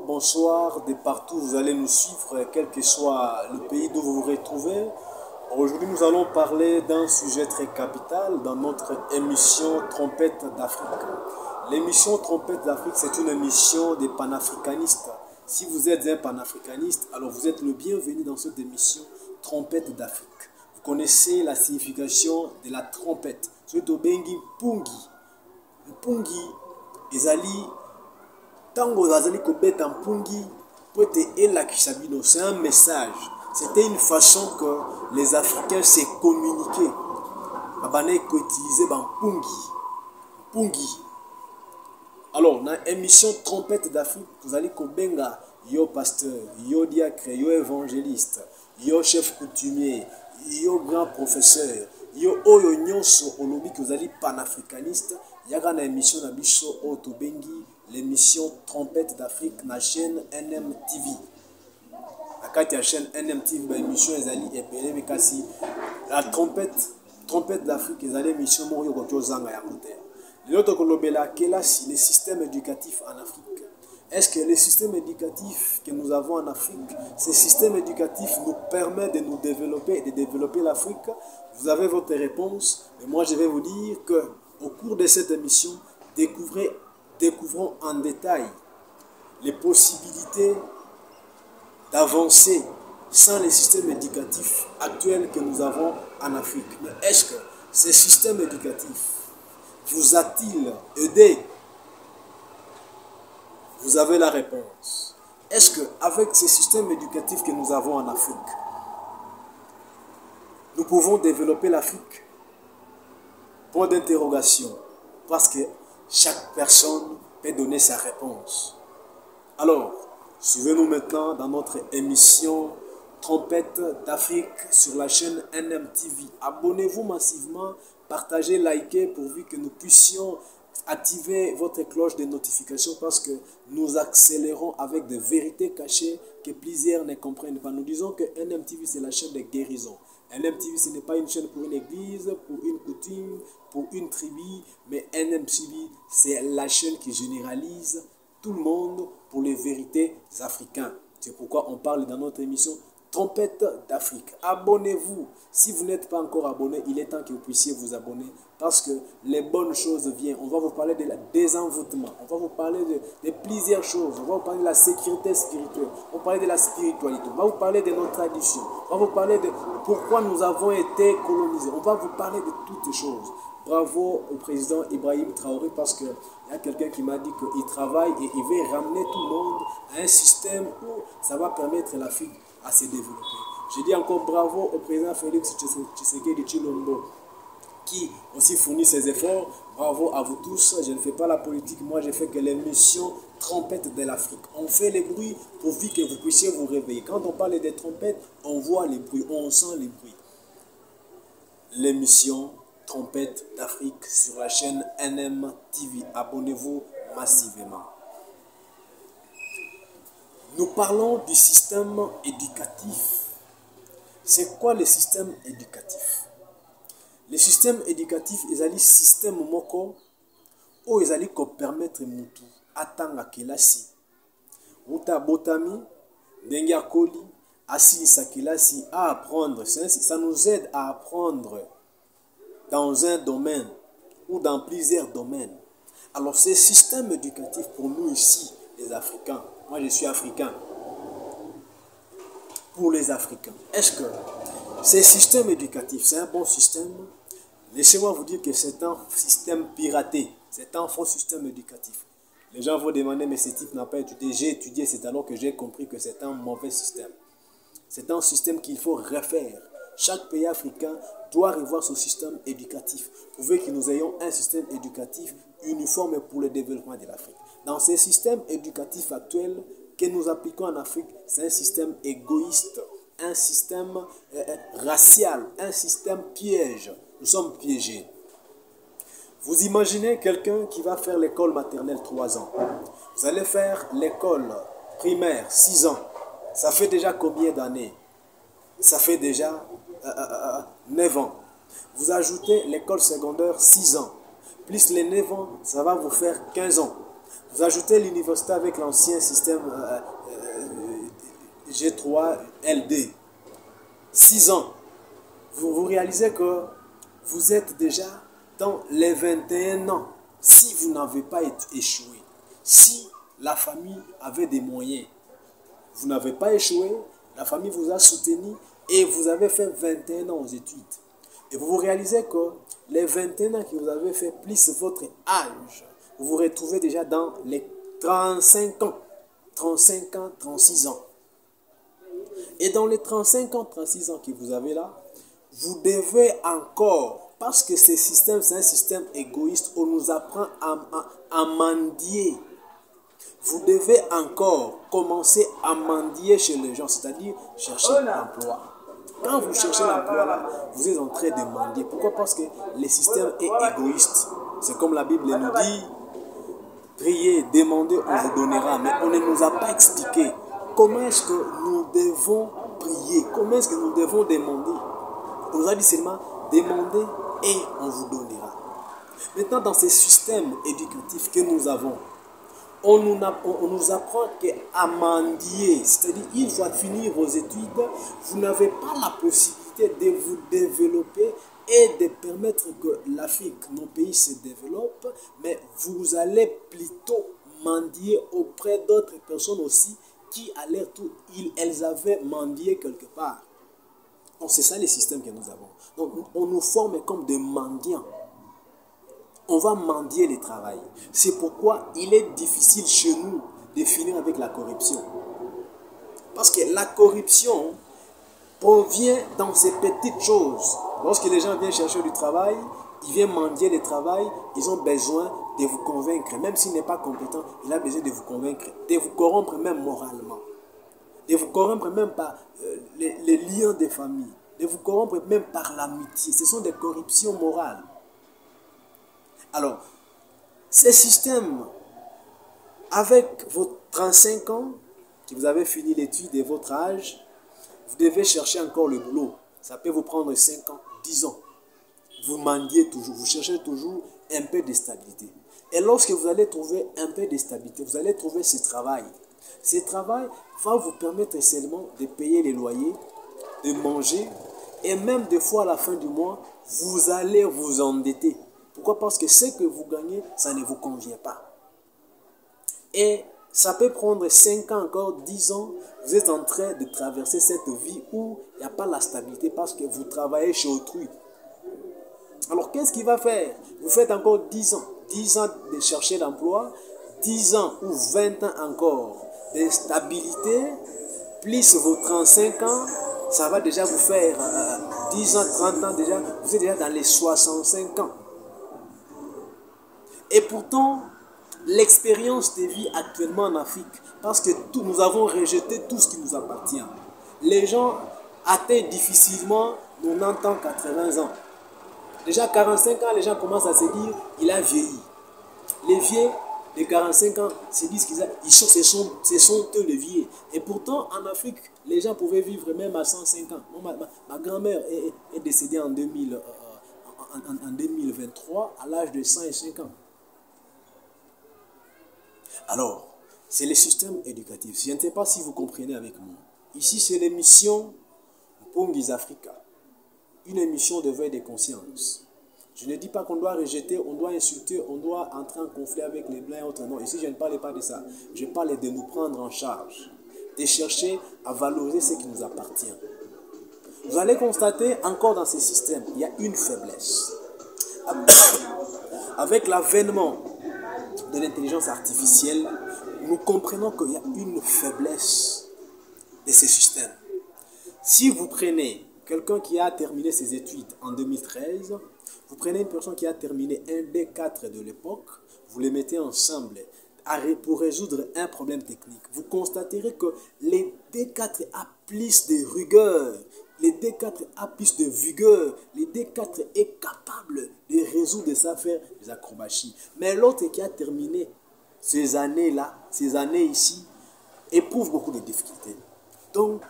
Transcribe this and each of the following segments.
bonsoir de partout où vous allez nous suivre, quel que soit le pays d'où vous vous retrouvez. Aujourd'hui, nous allons parler d'un sujet très capital dans notre émission Trompette d'Afrique. L'émission Trompette d'Afrique, c'est une émission des panafricanistes. Si vous êtes un panafricaniste, alors vous êtes le bienvenu dans cette émission Trompette d'Afrique. Vous connaissez la signification de la trompette. C'est au bengi pungi. Pungi, ezali tango azali kobeta mpungi po ete elakisa bino. C'est un message. C'était une façon que les Africains se communiquaient. Abana ko utiliser mpungi. Mpungi. Alors, dans l'émission Trompette d'Afrique, vous allez kobenga yo pasteur, yo diacre, yo évangéliste, yo chef coutumier, yo grand professeur, yo oyo nyonso olobi que vous allez panafricaniste. Yaga na émission na biso otobengi l'émission Trompette d'Afrique na chaîne NMTV. La carte ya chaîne NMTV ba émission ezali epele bekasi la trompette d'Afrique ezali émission moko ko zanga ya côté. L'autre kolobela kelasi les systèmes éducatifs en Afrique. Est-ce que les systèmes éducatifs que nous avons en Afrique, ces systèmes éducatifs nous permettent de nous développer et de développer l'Afrique? Vous avez votre réponse, mais moi je vais vous dire que au cours de cette émission, découvrons en détail les possibilités d'avancer sans les systèmes éducatifs actuels que nous avons en Afrique. Mais est-ce que ces systèmes éducatifs vous a-t-il aidé? Vous avez la réponse. Est-ce qu'avec ces systèmes éducatifs que nous avons en Afrique, nous pouvons développer l'Afrique? Point d'interrogation. Parce que chaque personne peut donner sa réponse. Alors, suivez-nous maintenant dans notre émission Trompette d'Afrique sur la chaîne NMTV. Abonnez-vous massivement, partagez, likez pourvu que nous puissions activer votre cloche de notification parce que nous accélérons avec des vérités cachées que plusieurs ne comprennent pas. Nous disons que NMTV c'est la chaîne de guérison. NMTV ce n'est pas une chaîne pour une église, pour une coutume, pour une tribu, mais NMTV c'est la chaîne qui généralise tout le monde pour les vérités africaines. C'est pourquoi on parle dans notre émission Trompette d'Afrique. Abonnez-vous. Si vous n'êtes pas encore abonné, il est temps que vous puissiez vous abonner parce que les bonnes choses viennent. On va vous parler de la désenvoûtement. On va vous parler de plusieurs choses. On va vous parler de la sécurité spirituelle. On va parler de la spiritualité. On va vous parler de nos traditions. On va vous parler de pourquoi nous avons été colonisés. On va vous parler de toutes choses. Bravo au président Ibrahim Traoré parce qu'il y a quelqu'un qui m'a dit qu'il travaille et il veut ramener tout le monde à un système où ça va permettre à l'Afrique à se développer. Je dis encore bravo au président Félix Tshisekedi Tshilombo qui aussi fournit ses efforts. Bravo à vous tous. Je ne fais pas la politique, moi je fais que l'émission Trompette de l'Afrique. On fait les bruits pourvu que vous puissiez vous réveiller. Quand on parle des trompettes, on voit les bruits, on sent les bruits. L'émission Trompette d'Afrique sur la chaîne NMTV. Abonnez-vous massivement. Nous parlons du système éducatif. C'est quoi le système éducatif? Le système éducatif, ezali système moko o ezali ko permettre mutu atanga kelasi. Uta botami, ndenge akoli, asilisa kelasi à apprendre. Ça nous aide à apprendre dans un domaine ou dans plusieurs domaines. Alors, ce système éducatif pour nous ici, les Africains, moi je suis africain, pour les Africains, est-ce que ce système éducatif, c'est un bon système? Laissez-moi vous dire que c'est un système piraté, c'est un faux système éducatif. Les gens vont demander, mais ce type n'a pas étudié. J'ai étudié, c'est alors que j'ai compris que c'est un mauvais système. C'est un système qu'il faut refaire. Chaque pays africain doit revoir son système éducatif. Pour que nous ayons un système éducatif uniforme pour le développement de l'Afrique. Dans ce système éducatif actuel que nous appliquons en Afrique, c'est un système égoïste, un système racial, un système piège. Nous sommes piégés. Vous imaginez quelqu'un qui va faire l'école maternelle 3 ans. Vous allez faire l'école primaire 6 ans. Ça fait déjà combien d'années? Ça fait déjà 9 ans. Vous ajoutez l'école secondaire 6 ans. Plus les 9 ans, ça va vous faire 15 ans. Vous ajoutez l'université avec l'ancien système G3LD. 6 ans. Vous réalisez que vous êtes déjà dans les 21 ans. Si vous n'avez pas échoué, si la famille avait des moyens, vous n'avez pas échoué, la famille vous a soutenu et vous avez fait 21 ans aux études. Et vous réalisez que les 21 ans que vous avez fait, plus votre âge, vous vous retrouvez déjà dans les 35 ans. 35 ans, 36 ans. Et dans les 35 ans, 36 ans que vous avez là, vous devez encore, parce que ce système, c'est un système égoïste, on nous apprend à mendier. Vous devez encore commencer à mendier chez les gens, c'est-à-dire chercher l'emploi. Quand vous cherchez l'emploi là, vous êtes en train de mendier. Pourquoi? Parce que le système est égoïste. C'est comme la Bible nous dit, priez, demandez, on vous donnera. Mais on ne nous a pas expliqué comment est-ce que nous devons prier, comment est-ce que nous devons demander. On nous a dit seulement, demandez et on vous donnera. Maintenant, dans ces systèmes éducatifs que nous avons, on nous apprend qu'à mendier, c'est-à-dire il faut finir vos études, vous n'avez pas la possibilité de vous développer et de permettre que l'Afrique, nos pays se développent, mais vous allez plutôt mendier auprès d'autres personnes aussi qui à leur tour, elles avaient mendié quelque part. Donc c'est ça les systèmes que nous avons. Donc on nous forme comme des mendiants. On va mendier le travail. C'est pourquoi il est difficile chez nous de finir avec la corruption. Parce que la corruption provient dans ces petites choses. Lorsque les gens viennent chercher du travail, ils viennent mendier le travail, ils ont besoin de vous convaincre. Même s'il n'est pas compétent, il a besoin de vous convaincre, de vous corrompre même moralement. De vous corrompre même par les liens de famille. De vous corrompre même par l'amitié. Ce sont des corruptions morales. Alors, ces systèmes, avec vos 35 ans, que vous avez fini l'étude et votre âge, vous devez chercher encore le boulot. Ça peut vous prendre 5 ans, 10 ans. Vous mendiez toujours, vous cherchez toujours un peu de stabilité. Et lorsque vous allez trouver un peu de stabilité, vous allez trouver ce travail. Ce travail va vous permettre seulement de payer les loyers, de manger, et même des fois à la fin du mois, vous allez vous endetter. Pourquoi? Parce que ce que vous gagnez, ça ne vous convient pas. Et ça peut prendre 5 ans, encore 10 ans, vous êtes en train de traverser cette vie où il n'y a pas la stabilité parce que vous travaillez chez autrui. Alors qu'est-ce qu'il va faire? Vous faites encore 10 ans. 10 ans de chercher l'emploi, 10 ans ou 20 ans encore de stabilité, plus vos 35 ans, ça va déjà vous faire 10 ans, 30 ans déjà, vous êtes déjà dans les 65 ans. Et pourtant, l'expérience de vie actuellement en Afrique, parce que nous avons rejeté tout ce qui nous appartient. Les gens atteignent difficilement 90 ans, 80 ans. Déjà 45 ans, les gens commencent à se dire, il a vieilli. Les vieux de 45 ans se disent ce sont eux les vieux. Et pourtant, en Afrique, les gens pouvaient vivre même à 105 ans. Ma grand-mère est décédée en 2023 à l'âge de 105 ans. Alors, c'est le système éducatif. Je ne sais pas si vous comprenez avec moi. Ici, c'est l'émission Pongis Africa. Une émission de veille de conscience. Je ne dis pas qu'on doit rejeter, on doit insulter, on doit entrer en conflit avec les blancs et autres. Non, ici, je ne parle pas de ça. Je parle de nous prendre en charge. De chercher à valoriser ce qui nous appartient. Vous allez constater, encore dans ces systèmes, il y a une faiblesse. Avec l'avènement de l'intelligence artificielle, nous comprenons qu'il y a une faiblesse de ces systèmes. Si vous prenez quelqu'un qui a terminé ses études en 2013, vous prenez une personne qui a terminé un D4 de l'époque, vous les mettez ensemble pour résoudre un problème technique. Vous constaterez que les D4 a plus de rigueur, les D4 a plus de vigueur, les D4 est capable de résoudre ça, faire des acrobaties. Mais l'autre qui a terminé ces années-là, ces années ici, éprouve beaucoup de difficultés. Donc,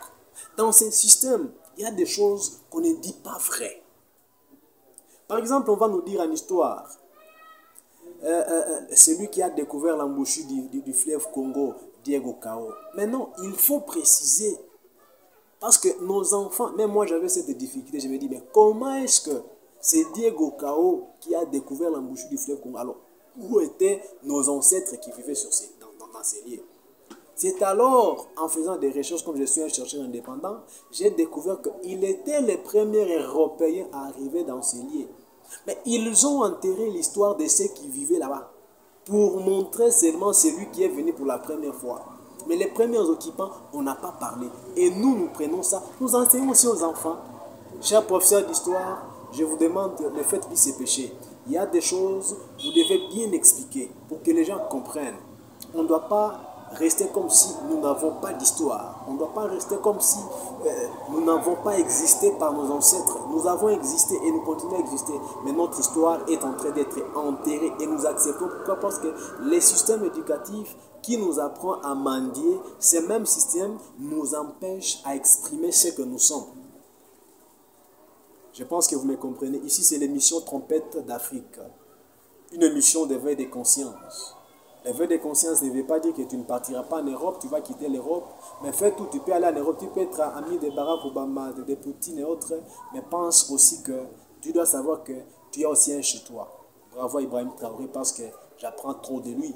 dans ce système, il y a des choses qu'on ne dit pas vraies. Par exemple, on va nous dire en histoire, celui qui a découvert l'embouchure du fleuve Congo, Diego Cao. Maintenant, il faut préciser, parce que nos enfants, même moi j'avais cette difficulté, je me dis, mais comment est-ce que c'est Diego Cao qui a découvert l'embouchure du fleuve Congo? Alors, où étaient nos ancêtres qui vivaient dans ces lieux? C'est alors, en faisant des recherches, comme je suis un chercheur indépendant, j'ai découvert qu'ils étaient les premiers Européens à arriver dans ces lieux. Mais ils ont enterré l'histoire de ceux qui vivaient là-bas pour montrer seulement celui qui est venu pour la première fois. Mais les premiers occupants, on n'a pas parlé. Et nous prenons ça, nous enseignons aussi aux enfants. Chers professeurs d'histoire, je vous demande, ne faites plus ces péchés. Il y a des choses, vous devez bien expliquer pour que les gens comprennent. On ne doit pas rester comme si nous n'avons pas d'histoire. On ne doit pas rester comme si nous n'avons pas existé par nos ancêtres. Nous avons existé et nous continuons à exister. Mais notre histoire est en train d'être enterrée et nous acceptons. Pourquoi? Parce que les systèmes éducatifs qui nous apprend à mendier, ces mêmes systèmes nous empêchent à exprimer ce que nous sommes. Je pense que vous me comprenez. Ici, c'est l'émission Trompette d'Afrique. Une émission d'éveil des consciences. L'éveil des consciences ne veut pas dire que tu ne partiras pas en Europe, tu vas quitter l'Europe. Mais fais tout, tu peux aller en Europe, tu peux être ami de Barack Obama, de Poutine et autres. Mais pense aussi que tu dois savoir que tu as aussi un chez toi. Bravo Ibrahim Traoré parce que j'apprends trop de lui.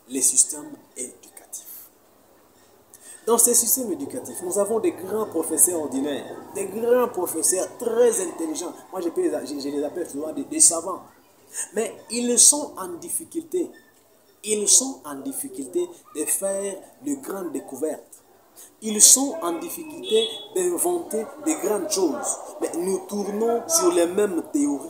Les systèmes éducatifs. Dans ces systèmes éducatifs, nous avons des grands professeurs ordinaires, des grands professeurs très intelligents. Moi, je les appelle souvent des savants. Mais ils sont en difficulté. Ils sont en difficulté de faire de grandes découvertes. Ils sont en difficulté d'inventer de grandes choses. Mais nous tournons sur les mêmes théories.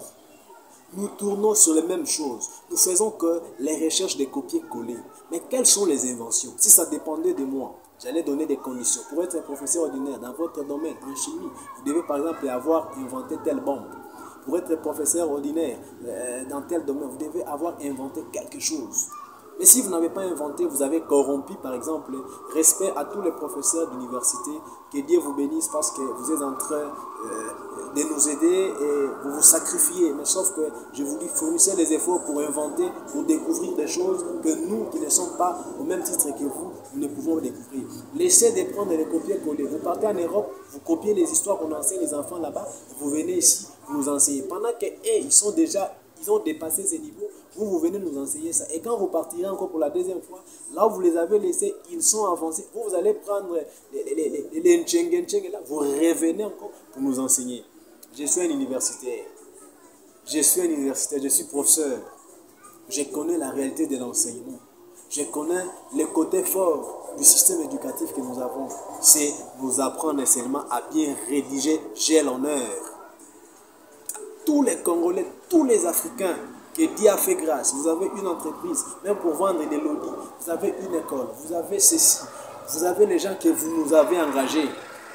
Nous tournons sur les mêmes choses. Nous faisons que les recherches de copier-coller. Mais quelles sont les inventions? Si ça dépendait de moi, j'allais donner des conditions. Pour être un professeur ordinaire dans votre domaine, en chimie, vous devez par exemple avoir inventé telle bombe. Pour être professeur ordinaire dans tel domaine, vous devez avoir inventé quelque chose. Mais si vous n'avez pas inventé, vous avez corrompu, par exemple, respect à tous les professeurs d'université. Que Dieu vous bénisse parce que vous êtes en train de nous aider et vous vous sacrifiez. Mais sauf que je vous dis, fournissez les efforts pour inventer, pour découvrir des choses que nous, qui ne sommes pas au même titre que vous, nous ne pouvons découvrir. Laissez de prendre les copier-coller. Vous partez en Europe, vous copiez les histoires qu'on enseigne les enfants là-bas, vous venez ici, vous nous enseignez. Pendant que ils ont dépassé ces niveaux, vous venez nous enseigner ça. Et quand vous partirez encore pour la deuxième fois, là où vous les avez laissés, ils sont avancés. Vous allez prendre les Ntcheng là, vous revenez encore pour nous enseigner. Je suis un universitaire. Je suis professeur. Je connais la réalité de l'enseignement. Je connais les côtés forts du système éducatif que nous avons. C'est nous apprendre seulement à bien rédiger, j'ai l'honneur. Tous les Congolais, tous les Africains, que Dieu a fait grâce. Vous avez une entreprise, même pour vendre des lobbies. Vous avez une école, vous avez ceci. Vous avez les gens que vous nous avez engagés.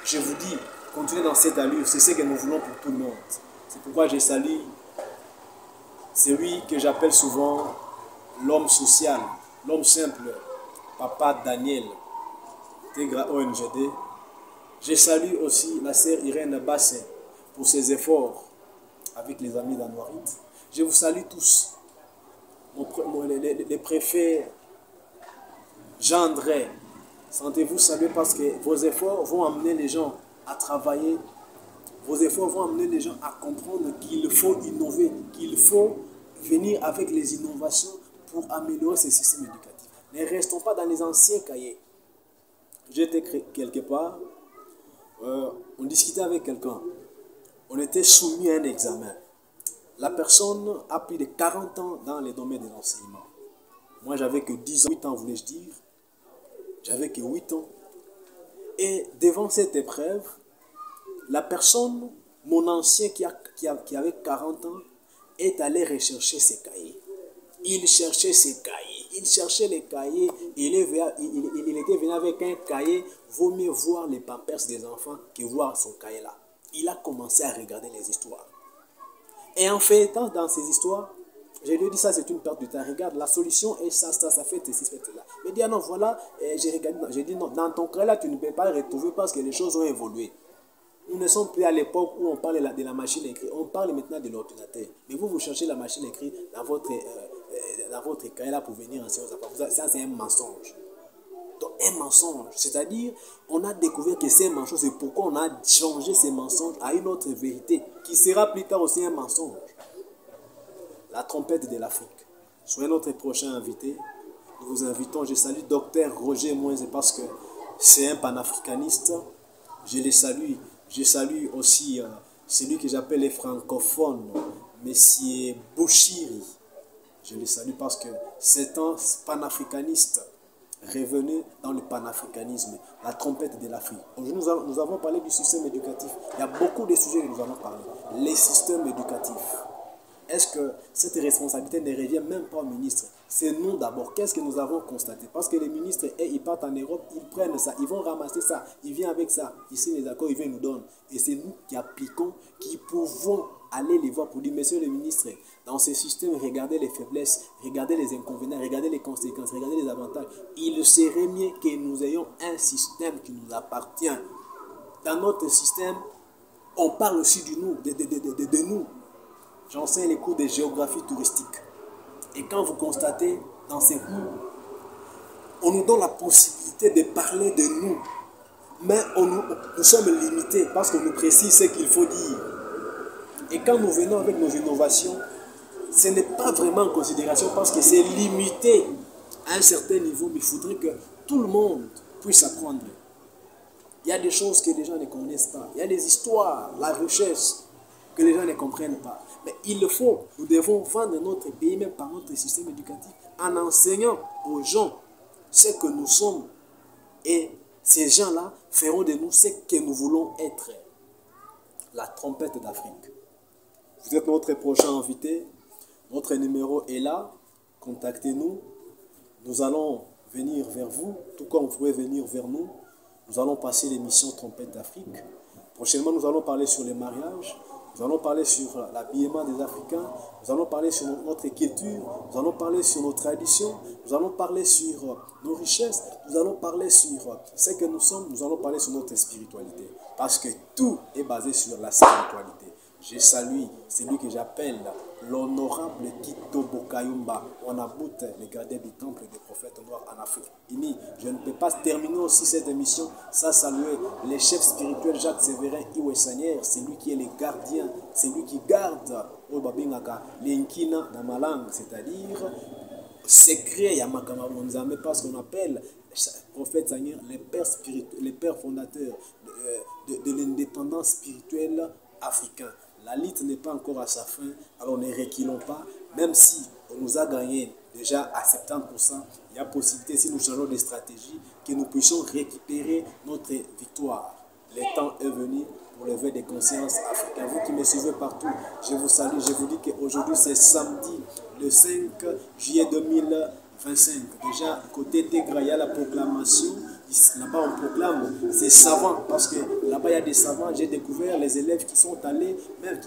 Je vous dis, continuez dans cette allure. C'est ce que nous voulons pour tout le monde. C'est pourquoi je salue celui que j'appelle souvent l'homme social, l'homme simple, Papa Daniel, Tegra ONGD. Je salue aussi la sœur Irène Bassin pour ses efforts avec les amis d'Anouarit. Je vous salue tous. Les préfets Jean-André, sentez-vous saluer parce que vos efforts vont amener les gens à travailler. Vos efforts vont amener les gens à comprendre qu'il faut innover, qu'il faut venir avec les innovations pour améliorer ce système éducatif. Ne restons pas dans les anciens cahiers. J'étais quelque part, on discutait avec quelqu'un. On était soumis à un examen. La personne a plus de 40 ans dans les domaines de l'enseignement. Moi, j'avais que 10 ans, 8 ans, voulais-je dire. J'avais que 8 ans. Et devant cette épreuve, la personne, mon ancien qui avait 40 ans, est allé rechercher ses cahiers. Il cherchait ses cahiers. Il cherchait les cahiers. Il était venu avec un cahier. Vaut mieux voir les pampers des enfants que voir son cahier là. Il a commencé à regarder les histoires. Et en fait, dans ces histoires, je lui ai dit ça, c'est une perte de temps. Regarde, la solution est ça fait ceci, fait cela. Il m'a dit, ah non, voilà, j'ai dit non, dans ton cas là, tu ne peux pas le retrouver parce que les choses ont évolué. Nous ne sommes plus à l'époque où on parle de la machine à écrire. On parle maintenant de l'ordinateur. Mais vous cherchez la machine à écrire dans votre cahier là pour venir en séance. Ça, c'est un mensonge. Donc, un mensonge. C'est-à-dire, on a découvert que c'est un mensonge. C'est pourquoi on a changé ces mensonges à une autre vérité, qui sera plus tard aussi un mensonge. La trompette de l'Afrique. Soyez notre prochain invité. Nous vous invitons. Je salue Dr Roger Moïse parce que c'est un panafricaniste. Je les salue. Je salue aussi celui que j'appelle les francophones, Monsieur Bouchiri. Je les salue parce que c'est un panafricaniste revenu dans le panafricanisme, la trompette de l'Afrique. Aujourd'hui, nous avons parlé du système éducatif. Il y a beaucoup de sujets que nous allons parler. Les systèmes éducatifs. Est-ce que cette responsabilité ne revient même pas au ministre? C'est nous d'abord. Qu'est-ce que nous avons constaté? Parce que les ministres, ils partent en Europe, ils prennent ça, ils vont ramasser ça, ils viennent avec ça. Ici, les accords, ils viennent nous donner. Et c'est nous qui appliquons, qui pouvons aller les voir pour dire, monsieur le ministre, dans ce système, regardez les faiblesses, regardez les inconvénients, regardez les conséquences, regardez les avantages. Il serait mieux que nous ayons un système qui nous appartient. Dans notre système, on parle aussi de nous, de nous. J'enseigne les cours de géographie touristique. Et quand vous constatez dans ces cours, on nous donne la possibilité de parler de nous. Mais nous sommes limités parce qu'on nous précise ce qu'il faut dire. Et quand nous venons avec nos innovations, ce n'est pas vraiment en considération parce que c'est limité à un certain niveau. Mais il faudrait que tout le monde puisse apprendre. Il y a des choses que les gens ne connaissent pas. Il y a des histoires, la richesse que les gens ne comprennent pas. Mais il le faut. Nous devons vendre notre pays, même par notre système éducatif, en enseignant aux gens ce que nous sommes. Et ces gens-là feront de nous ce que nous voulons être. La trompette d'Afrique. Vous êtes notre prochain invité. Notre numéro est là. Contactez-nous. Nous allons venir vers vous, tout comme vous pouvez venir vers nous. Nous allons passer l'émission Trompette d'Afrique. Prochainement, nous allons parler sur les mariages. Nous allons parler sur l'habillement des Africains. Nous allons parler sur notre culture. Nous allons parler sur nos traditions. Nous allons parler sur nos richesses. Nous allons parler sur ce que nous sommes. Nous allons parler sur notre spiritualité. Parce que tout est basé sur la spiritualité. Je salue celui que j'appelle l'honorable Tito Bokayumba. On aboute le gardien du temple des prophètes noirs en Afrique. Je ne peux pas terminer aussi cette émission sans saluer les chefs spirituels Jacques Séverin Iwesanier. C'est lui qui est le gardien, c'est lui qui garde l'Inkina dans ma langue, c'est-à-dire secret Yamakama Monzame, parce qu'on appelle prophète Seigneur les pères fondateurs de l'indépendance spirituelle africaine. La lutte n'est pas encore à sa fin, alors ne reculons pas, même si on nous a gagné déjà à 70%, il y a possibilité, si nous changeons de stratégie, que nous puissions récupérer notre victoire. Le temps est venu pour lever des consciences africaines. Vous qui me suivez partout, je vous salue, je vous dis qu'aujourd'hui c'est samedi, le 5 juillet 2025. Déjà, côté Tégra, il y a la proclamation. Là-bas, on proclame, c'est savant, parce que là-bas, il y a des savants. J'ai découvert les élèves qui sont allés, même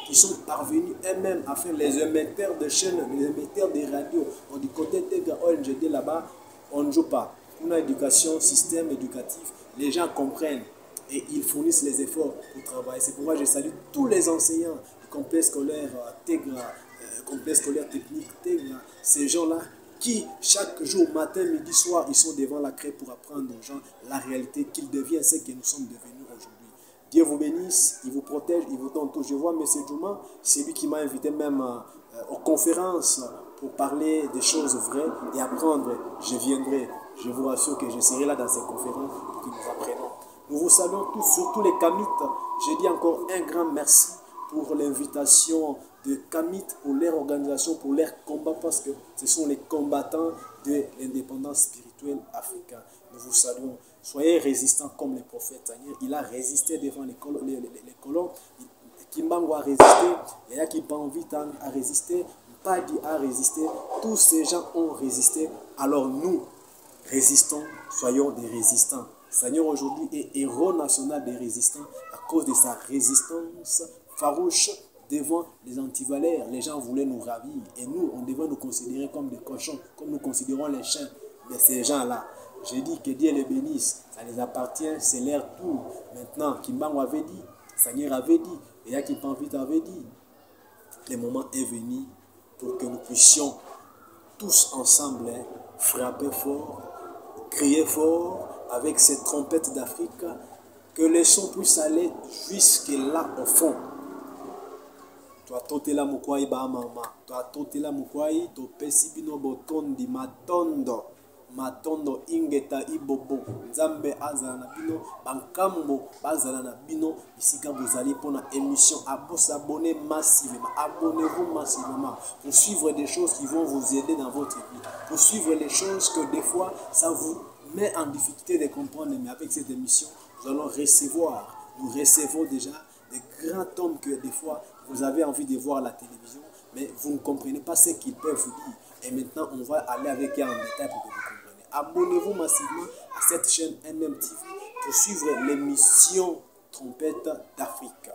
qui sont parvenus eux-mêmes à faire les émetteurs de chaînes, les émetteurs de radio. On dit côté Tégra, ONGD, là-bas, on ne joue pas. Une éducation, système éducatif, les gens comprennent et ils fournissent les efforts pour travailler. C'est pourquoi je salue tous les enseignants du complexe scolaire Tégra, complexe scolaire technique Tégra, ces gens-là qui, chaque jour, matin, midi, soir, ils sont devant la craie pour apprendre aux gens la réalité, qu'ils deviennent ce que nous sommes devenus aujourd'hui. Dieu vous bénisse, il vous protège, il vous donne tout. Je vois M. Djouma, c'est lui qui m'a invité même aux conférences pour parler des choses vraies et apprendre. Je viendrai, je vous rassure que je serai là dans ces conférences pour que nous apprenions. Nous vous saluons tous, surtout les Kamites. Je dis encore un grand merci pour l'invitation de Kamit, pour leur organisation, pour leur combat, parce que ce sont les combattants de l'indépendance spirituelle africaine. Nous vous saluons. Soyez résistants comme le prophète. Il a résisté devant les colons. Kimbango a résisté. Yaya Kipanvita a résisté. Padi a résisté. Tous ces gens ont résisté. Alors nous, résistons, soyons des résistants. Seigneur aujourd'hui est héros national des résistants à cause de sa résistance farouche devant les antivaleurs. Les gens voulaient nous ravir et nous, on devait nous considérer comme des cochons, comme nous considérons les chiens. Mais ces gens-là, J'ai dit que Dieu les bénisse. Ça les appartient, c'est leur tour. Maintenant, Kimbango avait dit, Seigneur avait dit, et Yakipanvit avait dit. Le moment est venu pour que nous puissions tous ensemble frapper fort, crier fort avec ces trompettes d'Afrique, que les sons puissent aller jusque là au fond. Toi totela mukwai ba mama, toi totela mukwai to pesi bino botondi matondo ingeta ibobo nzambe azala na bino bankambo bazala na bino isika bozali pour na émission abonnez massivement, abonnez-vous massivement pour suivre des choses qui vont vous aider dans votre vie, pour suivre les choses que des fois ça vous met en difficulté de comprendre, mais avec cette émission nous allons recevoir, nous recevons déjà des grands hommes que des fois vous avez envie de voir à la télévision, mais vous ne comprenez pas ce qu'ils peuvent vous dire. Et maintenant, on va aller avec eux en détail pour que vous compreniez. Abonnez-vous massivement à cette chaîne MMTV pour suivre l'émission Trompette d'Afrique.